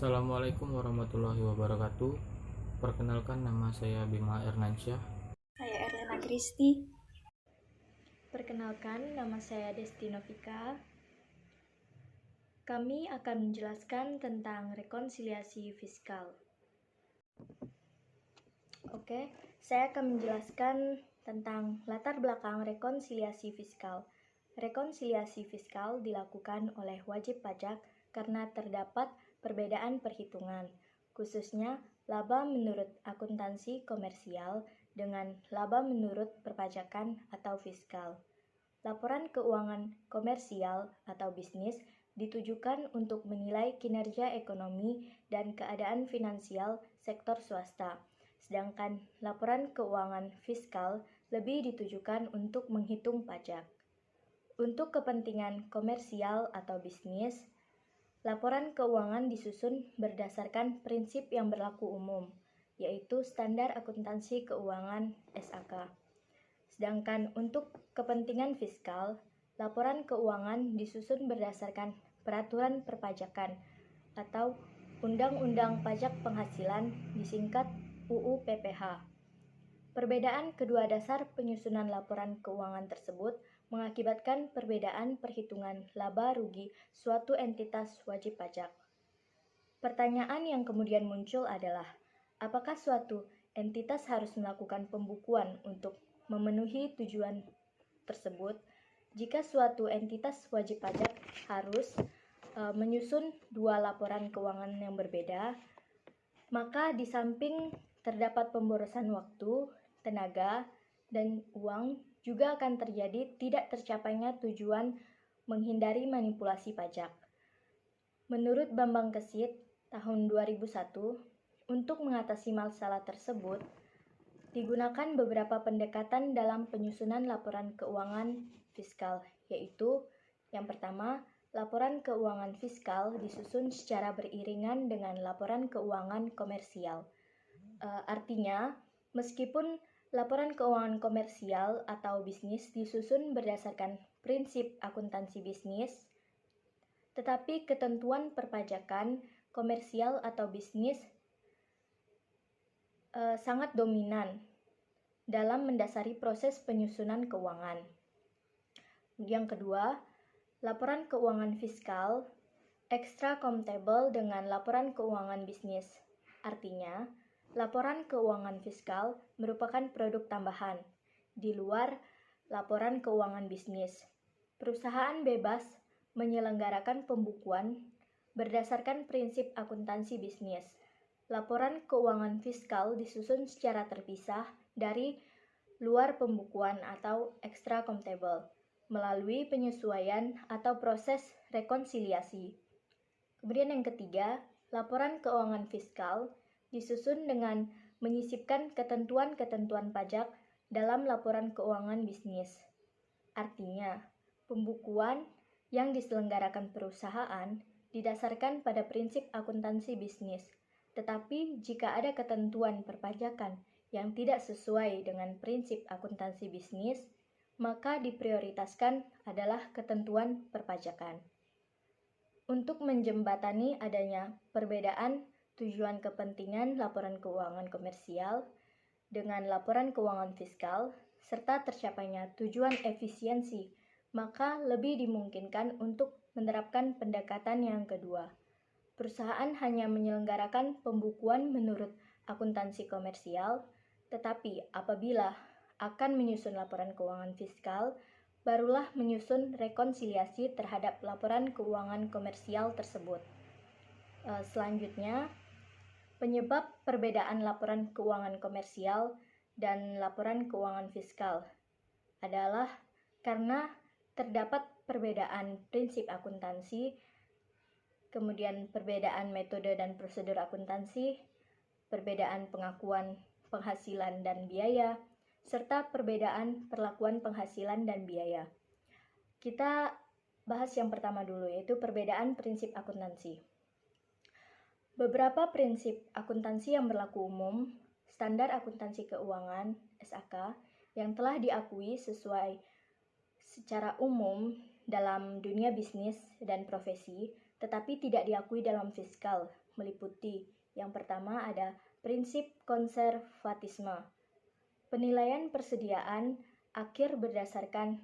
Assalamualaikum warahmatullahi wabarakatuh. Perkenalkan, nama saya Bima Ernansyah. Saya Erlena Kristi. Perkenalkan, nama saya Desti Novika. Kami akan menjelaskan tentang rekonsiliasi fiskal. Saya akan menjelaskan tentang latar belakang rekonsiliasi fiskal. Rekonsiliasi fiskal dilakukan oleh wajib pajak karena terdapat perbedaan perhitungan, khususnya laba menurut akuntansi komersial dengan laba menurut perpajakan atau fiskal. Laporan keuangan komersial atau bisnis ditujukan untuk menilai kinerja ekonomi dan keadaan finansial sektor swasta, sedangkan laporan keuangan fiskal lebih ditujukan untuk menghitung pajak. Untuk kepentingan komersial atau bisnis, laporan keuangan disusun berdasarkan prinsip yang berlaku umum, yaitu Standar Akuntansi Keuangan (SAK). Sedangkan untuk kepentingan fiskal, laporan keuangan disusun berdasarkan Peraturan Perpajakan atau Undang-Undang Pajak Penghasilan disingkat UU PPH. Perbedaan kedua dasar penyusunan laporan keuangan tersebut mengakibatkan perbedaan perhitungan laba rugi suatu entitas wajib pajak. Pertanyaan yang kemudian muncul adalah, apakah suatu entitas harus melakukan pembukuan untuk memenuhi tujuan tersebut? Jika suatu entitas wajib pajak harus menyusun dua laporan keuangan yang berbeda, maka di samping terdapat pemborosan waktu, tenaga, dan uang, juga akan terjadi tidak tercapainya tujuan menghindari manipulasi pajak. Menurut Bambang Kesit tahun 2001, untuk mengatasi masalah tersebut, digunakan beberapa pendekatan dalam penyusunan laporan keuangan fiskal, yaitu yang pertama, laporan keuangan fiskal disusun secara beriringan dengan laporan keuangan komersial. Artinya, meskipun laporan keuangan komersial atau bisnis disusun berdasarkan prinsip akuntansi bisnis, tetapi ketentuan perpajakan komersial atau bisnis sangat dominan dalam mendasari proses penyusunan keuangan. Yang kedua, laporan keuangan fiskal extra comptable dengan laporan keuangan bisnis. Artinya, laporan keuangan fiskal merupakan produk tambahan di luar laporan keuangan bisnis. Perusahaan bebas menyelenggarakan pembukuan berdasarkan prinsip akuntansi bisnis. Laporan keuangan fiskal disusun secara terpisah dari luar pembukuan atau extra comptable melalui penyesuaian atau proses rekonsiliasi. Kemudian yang ketiga, laporan keuangan fiskal disusun dengan menyisipkan ketentuan-ketentuan pajak dalam laporan keuangan bisnis. Artinya, pembukuan yang diselenggarakan perusahaan didasarkan pada prinsip akuntansi bisnis, tetapi jika ada ketentuan perpajakan yang tidak sesuai dengan prinsip akuntansi bisnis, maka diprioritaskan adalah ketentuan perpajakan. Untuk menjembatani adanya perbedaan tujuan kepentingan laporan keuangan komersial dengan laporan keuangan fiskal, serta tercapainya tujuan efisiensi, maka lebih dimungkinkan untuk menerapkan pendekatan yang kedua. Perusahaan hanya menyelenggarakan pembukuan menurut akuntansi komersial, tetapi apabila akan menyusun laporan keuangan fiskal, barulah menyusun rekonsiliasi terhadap laporan keuangan komersial tersebut. Selanjutnya, penyebab perbedaan laporan keuangan komersial dan laporan keuangan fiskal adalah karena terdapat perbedaan prinsip akuntansi, kemudian perbedaan metode dan prosedur akuntansi, perbedaan pengakuan penghasilan dan biaya, serta perbedaan perlakuan penghasilan dan biaya. Kita bahas yang pertama dulu, yaitu perbedaan prinsip akuntansi. Beberapa prinsip akuntansi yang berlaku umum, Standar Akuntansi Keuangan (SAK), yang telah diakui secara umum dalam dunia bisnis dan profesi, tetapi tidak diakui dalam fiskal, meliputi yang pertama ada prinsip konservatisme. Penilaian persediaan akhir berdasarkan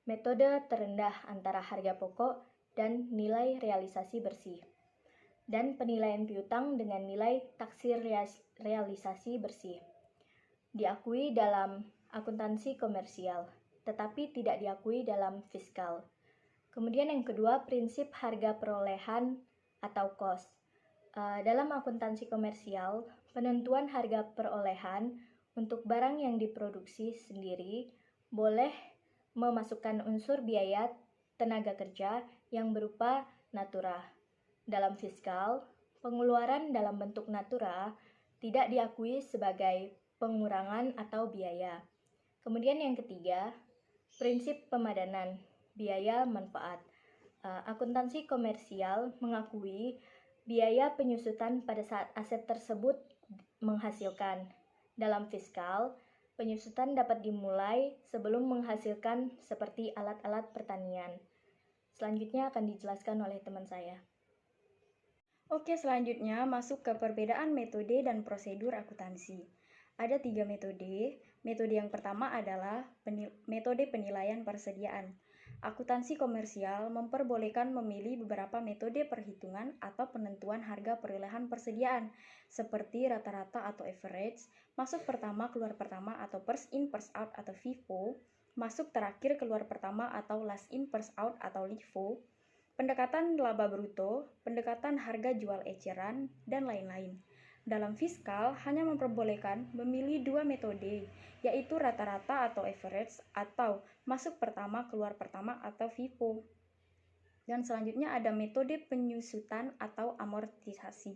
metode terendah antara harga pokok dan nilai realisasi bersih. Dan penilaian piutang dengan nilai taksir realisasi bersih. Diakui dalam akuntansi komersial, tetapi tidak diakui dalam fiskal. Kemudian yang kedua, prinsip harga perolehan atau cost. Dalam akuntansi komersial, penentuan harga perolehan untuk barang yang diproduksi sendiri boleh memasukkan unsur biaya tenaga kerja yang berupa natura. Dalam fiskal, pengeluaran dalam bentuk natura tidak diakui sebagai pengurangan atau biaya. Kemudian yang ketiga, prinsip pemadanan biaya manfaat. Akuntansi komersial mengakui biaya penyusutan pada saat aset tersebut menghasilkan. Dalam fiskal, penyusutan dapat dimulai sebelum menghasilkan seperti alat-alat pertanian. Selanjutnya akan dijelaskan oleh teman saya. Oke, selanjutnya masuk ke perbedaan metode dan prosedur akuntansi. Ada 3 metode. Metode yang pertama adalah metode penilaian persediaan. Akuntansi komersial memperbolehkan memilih beberapa metode perhitungan atau penentuan harga perolehan persediaan, seperti rata-rata atau average, masuk pertama keluar pertama atau first in first out atau FIFO, masuk terakhir keluar pertama atau last in first out atau LIFO, pendekatan laba bruto, pendekatan harga jual eceran, dan lain-lain. Dalam fiskal hanya memperbolehkan memilih 2 metode, yaitu rata-rata atau average atau masuk pertama keluar pertama atau FIFO. Dan selanjutnya ada metode penyusutan atau amortisasi.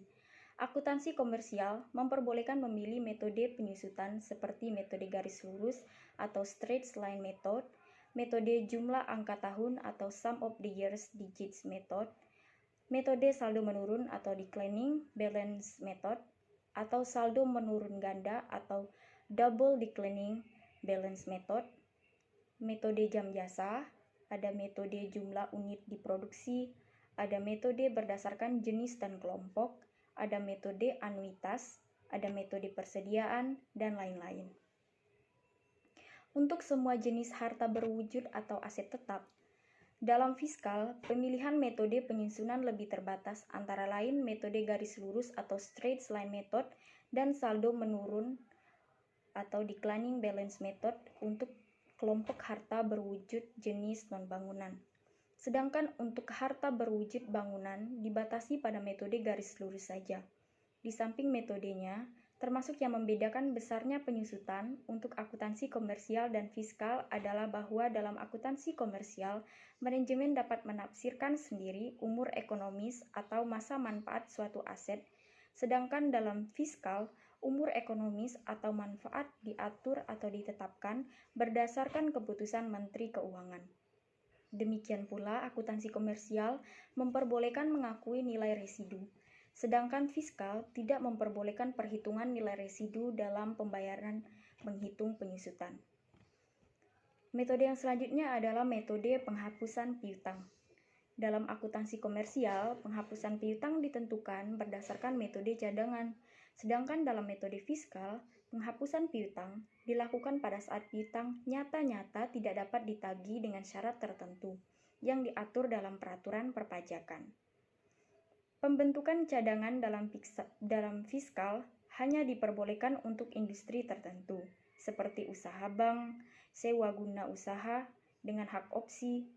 Akuntansi komersial memperbolehkan memilih metode penyusutan seperti metode garis lurus atau straight line method, metode jumlah angka tahun atau sum of the years digits method, metode saldo menurun atau declining balance method, atau saldo menurun ganda atau double declining balance method, metode jam jasa, ada metode jumlah unit diproduksi, ada metode berdasarkan jenis dan kelompok, ada metode anuitas, ada metode persediaan, dan lain-lain. Untuk semua jenis harta berwujud atau aset tetap, dalam fiskal, pemilihan metode penyusunan lebih terbatas, antara lain metode garis lurus atau straight line method dan saldo menurun atau declining balance method untuk kelompok harta berwujud jenis non-bangunan. Sedangkan untuk harta berwujud bangunan dibatasi pada metode garis lurus saja. Di samping metodenya, termasuk yang membedakan besarnya penyusutan untuk akuntansi komersial dan fiskal adalah bahwa dalam akuntansi komersial, manajemen dapat menafsirkan sendiri umur ekonomis atau masa manfaat suatu aset, sedangkan dalam fiskal, umur ekonomis atau manfaat diatur atau ditetapkan berdasarkan keputusan Menteri Keuangan. Demikian pula, akuntansi komersial memperbolehkan mengakui nilai residu, sedangkan fiskal tidak memperbolehkan perhitungan nilai residu dalam pembayaran menghitung penyusutan. Metode yang selanjutnya adalah metode penghapusan piutang. Dalam akuntansi komersial, penghapusan piutang ditentukan berdasarkan metode cadangan, sedangkan dalam metode fiskal, penghapusan piutang dilakukan pada saat piutang nyata-nyata tidak dapat ditagih dengan syarat tertentu yang diatur dalam peraturan perpajakan. Pembentukan cadangan dalam fiskal hanya diperbolehkan untuk industri tertentu, seperti usaha bank, sewa guna usaha dengan hak opsi,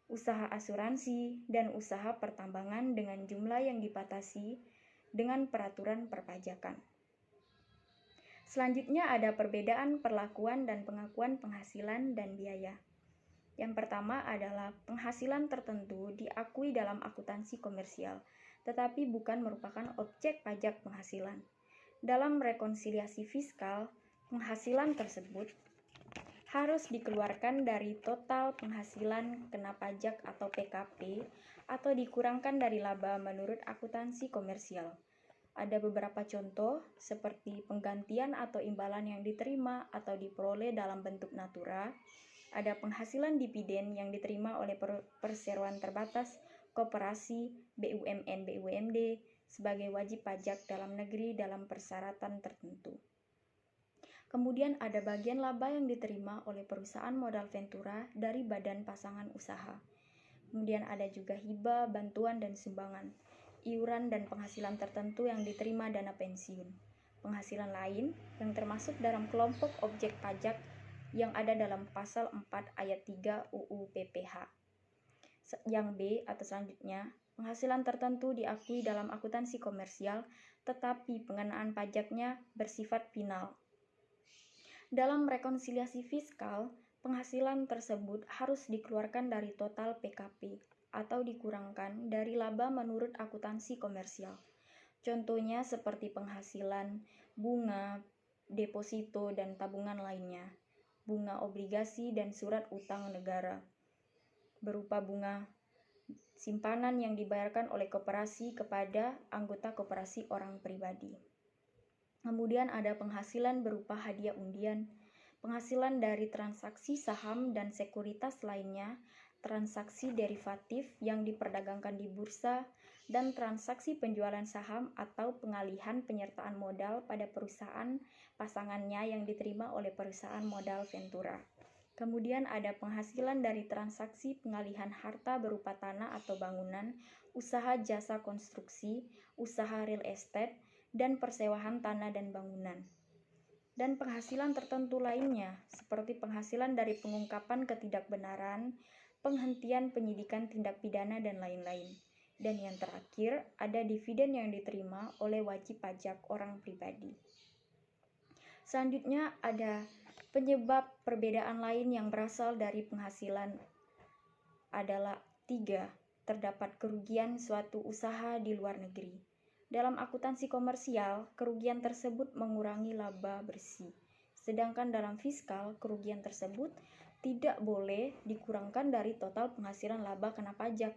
usaha asuransi, dan usaha pertambangan dengan jumlah yang dibatasi dengan peraturan perpajakan. Selanjutnya ada perbedaan perlakuan dan pengakuan penghasilan dan biaya. Yang pertama adalah penghasilan tertentu diakui dalam akuntansi komersial, tetapi bukan merupakan objek pajak penghasilan. Dalam rekonsiliasi fiskal, penghasilan tersebut harus dikeluarkan dari total penghasilan kena pajak atau PKP atau dikurangkan dari laba menurut akuntansi komersial. Ada beberapa contoh seperti penggantian atau imbalan yang diterima atau diperoleh dalam bentuk natura, ada penghasilan dividen yang diterima oleh perseroan terbatas, koperasi, BUMN, BUMD, sebagai wajib pajak dalam negeri dalam persyaratan tertentu. Kemudian ada bagian laba yang diterima oleh perusahaan modal ventura dari badan pasangan usaha. Kemudian ada juga hibah, bantuan, dan sumbangan, iuran dan penghasilan tertentu yang diterima dana pensiun. Penghasilan lain yang termasuk dalam kelompok objek pajak yang ada dalam pasal 4 ayat 3 UU PPH. Yang B atau selanjutnya, penghasilan tertentu diakui dalam akuntansi komersial, tetapi pengenaan pajaknya bersifat final. Dalam rekonsiliasi fiskal, penghasilan tersebut harus dikeluarkan dari total PKP atau dikurangkan dari laba menurut akuntansi komersial. Contohnya seperti penghasilan, bunga, deposito, dan tabungan lainnya, bunga obligasi dan surat utang negara, berupa bunga simpanan yang dibayarkan oleh koperasi kepada anggota koperasi orang pribadi. Kemudian ada penghasilan berupa hadiah undian, penghasilan dari transaksi saham dan sekuritas lainnya, transaksi derivatif yang diperdagangkan di bursa, dan transaksi penjualan saham atau pengalihan penyertaan modal pada perusahaan pasangannya yang diterima oleh perusahaan modal ventura. Kemudian ada penghasilan dari transaksi pengalihan harta berupa tanah atau bangunan, usaha jasa konstruksi, usaha real estate, dan persewaan tanah dan bangunan. Dan penghasilan tertentu lainnya, seperti penghasilan dari pengungkapan ketidakbenaran, penghentian penyidikan tindak pidana, dan lain-lain. Dan yang terakhir, ada dividen yang diterima oleh wajib pajak orang pribadi. Selanjutnya ada penyebab perbedaan lain yang berasal dari penghasilan adalah 3. Terdapat kerugian suatu usaha di luar negeri. Dalam akuntansi komersial, kerugian tersebut mengurangi laba bersih. Sedangkan dalam fiskal, kerugian tersebut tidak boleh dikurangkan dari total penghasilan laba kena pajak.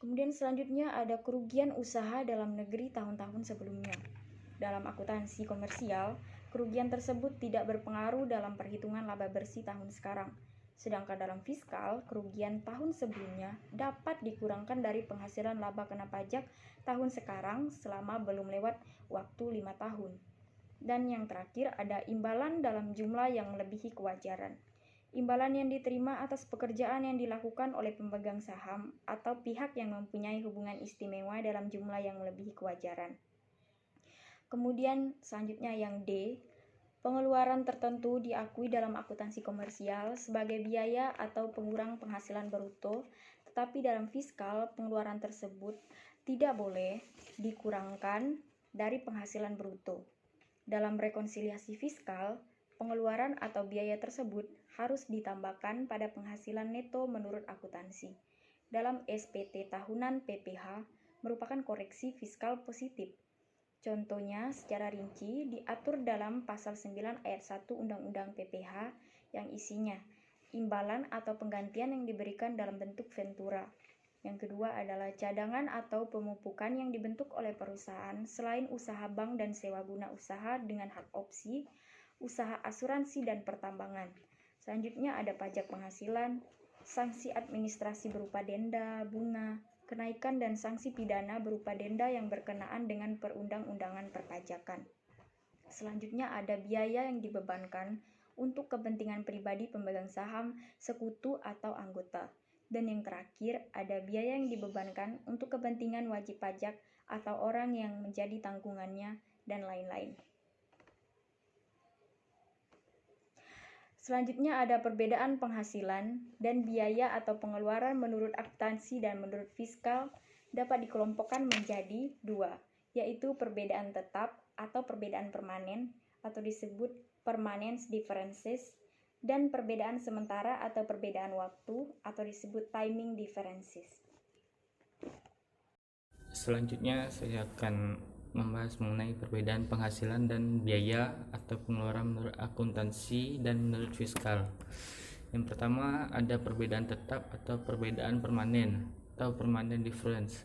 Kemudian selanjutnya ada kerugian usaha dalam negeri tahun-tahun sebelumnya. Dalam akuntansi komersial, kerugian tersebut tidak berpengaruh dalam perhitungan laba bersih tahun sekarang. Sedangkan dalam fiskal, kerugian tahun sebelumnya dapat dikurangkan dari penghasilan laba kena pajak tahun sekarang selama belum lewat waktu 5 tahun. Dan yang terakhir ada imbalan dalam jumlah yang melebihi kewajaran. Imbalan yang diterima atas pekerjaan yang dilakukan oleh pemegang saham atau pihak yang mempunyai hubungan istimewa dalam jumlah yang melebihi kewajaran. Kemudian selanjutnya yang D, pengeluaran tertentu diakui dalam akuntansi komersial sebagai biaya atau pengurang penghasilan bruto, tetapi dalam fiskal pengeluaran tersebut tidak boleh dikurangkan dari penghasilan bruto. Dalam rekonsiliasi fiskal, pengeluaran atau biaya tersebut harus ditambahkan pada penghasilan neto menurut akuntansi. Dalam SPT tahunan PPH merupakan koreksi fiskal positif. Contohnya secara rinci diatur dalam pasal 9 ayat 1 Undang-Undang PPH yang isinya imbalan atau penggantian yang diberikan dalam bentuk ventura. Yang kedua adalah cadangan atau pemupukan yang dibentuk oleh perusahaan selain usaha bank dan sewa guna usaha dengan hak opsi, usaha asuransi dan pertambangan. Selanjutnya ada pajak penghasilan, sanksi administrasi berupa denda, bunga, kenaikan dan sanksi pidana berupa denda yang berkenaan dengan perundang-undangan perpajakan. Selanjutnya ada biaya yang dibebankan untuk kepentingan pribadi pemegang saham, sekutu atau anggota. Dan yang terakhir ada biaya yang dibebankan untuk kepentingan wajib pajak atau orang yang menjadi tanggungannya dan lain-lain. Selanjutnya ada perbedaan penghasilan dan biaya atau pengeluaran menurut akuntansi dan menurut fiskal dapat dikelompokkan menjadi 2, yaitu perbedaan tetap atau perbedaan permanen atau disebut permanence differences dan perbedaan sementara atau perbedaan waktu atau disebut timing differences. Selanjutnya saya akan membahas mengenai perbedaan penghasilan dan biaya atau pengeluaran menurut akuntansi dan menurut fiskal. Yang pertama ada perbedaan tetap atau perbedaan permanen atau permanent difference.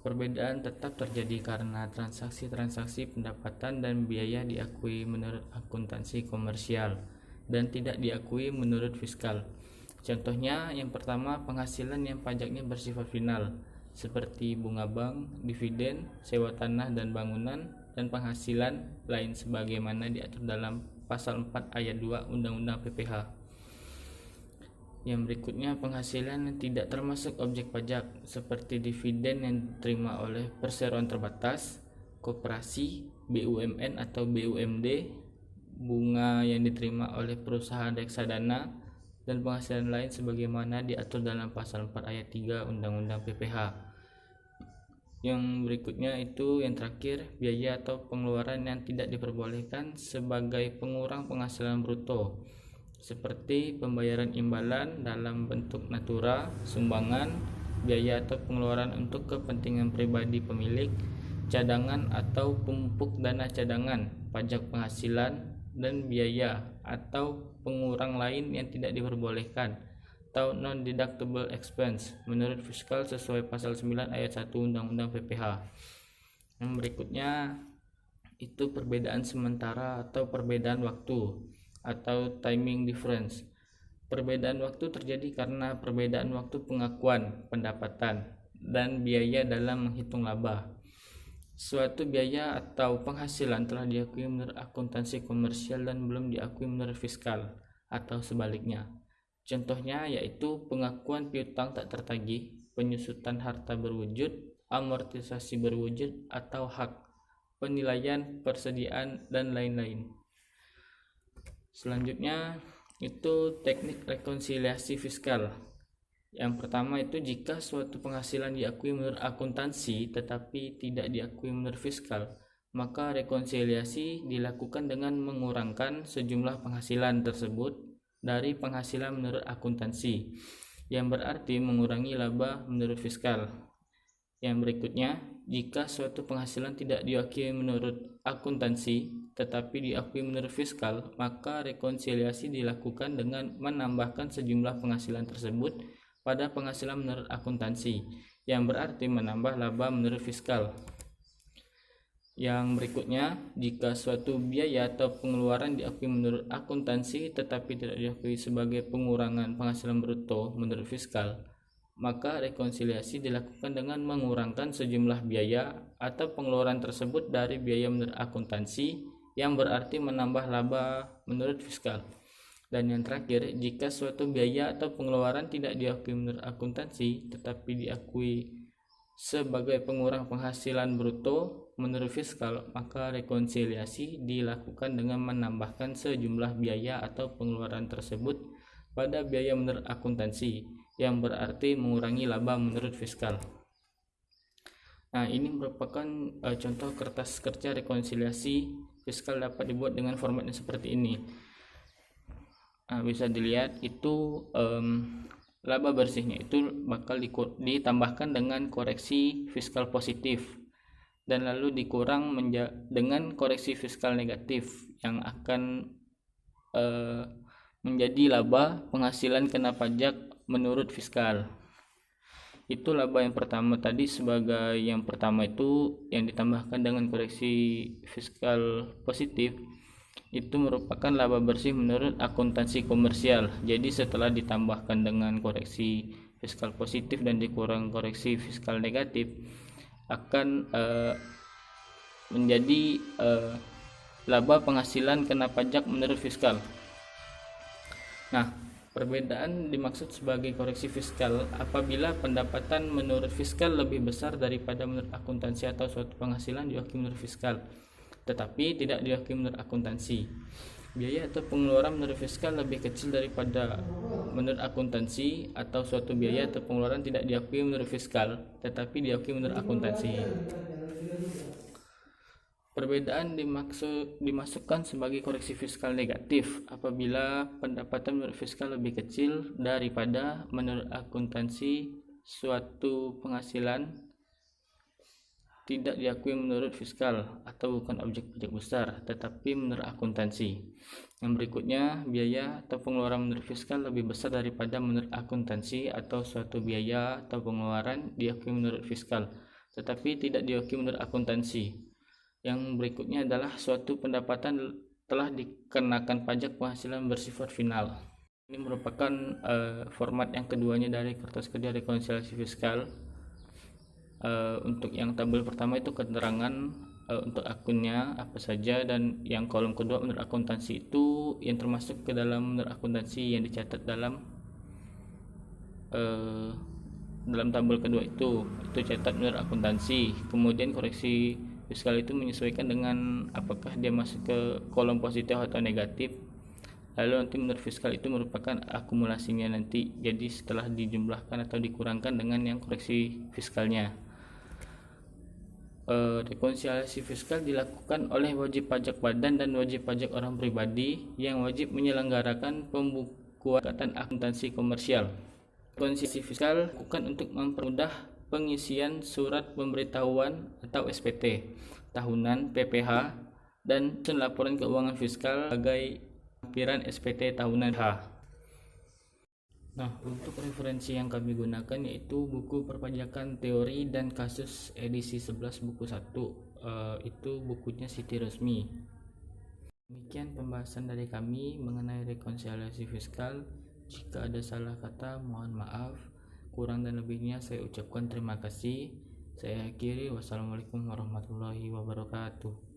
Perbedaan tetap terjadi karena transaksi-transaksi pendapatan dan biaya diakui menurut akuntansi komersial dan tidak diakui menurut fiskal. Contohnya yang pertama penghasilan yang pajaknya bersifat final, seperti bunga bank, dividen, sewa tanah dan bangunan, dan penghasilan lain sebagaimana diatur dalam Pasal 4 Ayat 2 Undang-Undang PPH. Yang berikutnya, penghasilan yang tidak termasuk objek pajak seperti dividen yang diterima oleh perseroan terbatas, koperasi, BUMN atau BUMD, bunga yang diterima oleh perusahaan reksadana, dan penghasilan lain sebagaimana diatur dalam Pasal 4 Ayat 3 Undang-Undang PPH. Yang berikutnya itu yang terakhir, biaya atau pengeluaran yang tidak diperbolehkan sebagai pengurang penghasilan bruto seperti pembayaran imbalan dalam bentuk natura, sumbangan, biaya atau pengeluaran untuk kepentingan pribadi pemilik, cadangan atau pupuk dana cadangan, pajak penghasilan, dan biaya atau pengurang lain yang tidak diperbolehkan atau non-deductible expense menurut fiskal sesuai Pasal 9 Ayat 1 Undang-Undang PPH. Yang berikutnya itu perbedaan sementara atau perbedaan waktu atau timing difference. Perbedaan waktu terjadi karena perbedaan waktu pengakuan pendapatan dan biaya dalam menghitung laba. Suatu biaya atau penghasilan telah diakui menurut akuntansi komersial dan belum diakui menurut fiskal atau sebaliknya. Contohnya yaitu pengakuan piutang tak tertagih, penyusutan harta berwujud, amortisasi berwujud atau hak, penilaian, persediaan, dan lain-lain. Selanjutnya itu teknik rekonsiliasi fiskal. Yang pertama itu jika suatu penghasilan diakui menurut akuntansi tetapi tidak diakui menurut fiskal, maka rekonsiliasi dilakukan dengan mengurangkan sejumlah penghasilan tersebut dari penghasilan menurut akuntansi, yang berarti mengurangi laba menurut fiskal. Yang berikutnya, jika suatu penghasilan tidak diakui menurut akuntansi tetapi diakui menurut fiskal, maka rekonsiliasi dilakukan dengan menambahkan sejumlah penghasilan tersebut pada penghasilan menurut akuntansi, yang berarti menambah laba menurut fiskal. Yang berikutnya, jika suatu biaya atau pengeluaran diakui menurut akuntansi tetapi tidak diakui sebagai pengurangan penghasilan bruto menurut fiskal, maka rekonsiliasi dilakukan dengan mengurangkan sejumlah biaya atau pengeluaran tersebut dari biaya menurut akuntansi, yang berarti menambah laba menurut fiskal. Dan yang terakhir, jika suatu biaya atau pengeluaran tidak diakui menurut akuntansi tetapi diakui sebagai pengurang penghasilan bruto menurut fiskal, maka rekonsiliasi dilakukan dengan menambahkan sejumlah biaya atau pengeluaran tersebut pada biaya menurut akuntansi, yang berarti mengurangi laba menurut fiskal. Nah, ini merupakan contoh kertas kerja rekonsiliasi fiskal dapat dibuat dengan formatnya seperti ini. Nah, bisa dilihat itu laba bersihnya itu bakal ditambahkan dengan koreksi fiskal positif, dan lalu dikurang dengan koreksi fiskal negatif yang akan menjadi laba penghasilan kena pajak menurut fiskal. Itu laba yang pertama tadi. Sebagai yang pertama itu yang ditambahkan dengan koreksi fiskal positif, itu merupakan laba bersih menurut akuntansi komersial. Jadi setelah ditambahkan dengan koreksi fiskal positif dan dikurang koreksi fiskal negatif, akan menjadi laba penghasilan kena pajak menurut fiskal. Nah, perbedaan dimaksud sebagai koreksi fiskal apabila pendapatan menurut fiskal lebih besar daripada menurut akuntansi atau suatu penghasilan diakui menurut fiskal tetapi tidak diakui menurut akuntansi. Biaya atau pengeluaran menurut fiskal lebih kecil daripada menurut akuntansi, atau suatu biaya atau pengeluaran tidak diakui menurut fiskal tetapi diakui menurut akuntansi. Perbedaan dimasukkan sebagai koreksi fiskal negatif apabila pendapatan menurut fiskal lebih kecil daripada menurut akuntansi, suatu penghasilan tidak diakui menurut fiskal atau bukan objek pajak besar tetapi menurut akuntansi. Yang berikutnya, biaya atau pengeluaran menurut fiskal lebih besar daripada menurut akuntansi atau suatu biaya atau pengeluaran diakui menurut fiskal tetapi tidak diakui menurut akuntansi. Yang berikutnya adalah suatu pendapatan telah dikenakan pajak penghasilan bersifat final. Ini merupakan format yang keduanya dari kertas kerja rekonsiliasi fiskal. Untuk yang tabel pertama itu keterangan untuk akunnya apa saja, dan yang kolom kedua menurut akuntansi itu yang termasuk ke dalam menurut akuntansi yang dicatat dalam tabel kedua itu catat menurut akuntansi. Kemudian koreksi fiskal itu menyesuaikan dengan apakah dia masuk ke kolom positif atau negatif. Lalu nanti menurut fiskal itu merupakan akumulasinya nanti, jadi setelah dijumlahkan atau dikurangkan dengan yang koreksi fiskalnya. Rekonsiliasi fiskal dilakukan oleh wajib pajak badan dan wajib pajak orang pribadi yang wajib menyelenggarakan pembukuan akuntansi komersial. Rekonsiliasi fiskal dilakukan untuk mempermudah pengisian surat pemberitahuan atau SPT tahunan, PPh, dan laporan keuangan fiskal sebagai lampiran SPT tahunan H. Nah, untuk referensi yang kami gunakan yaitu buku Perpajakan Teori dan Kasus edisi 11 buku 1. Itu bukunya Siti Resmi. Demikian pembahasan dari kami mengenai rekonsiliasi fiskal. Jika ada salah kata, mohon maaf. Kurang dan lebihnya saya ucapkan terima kasih. Saya akhiri. Wassalamualaikum warahmatullahi wabarakatuh.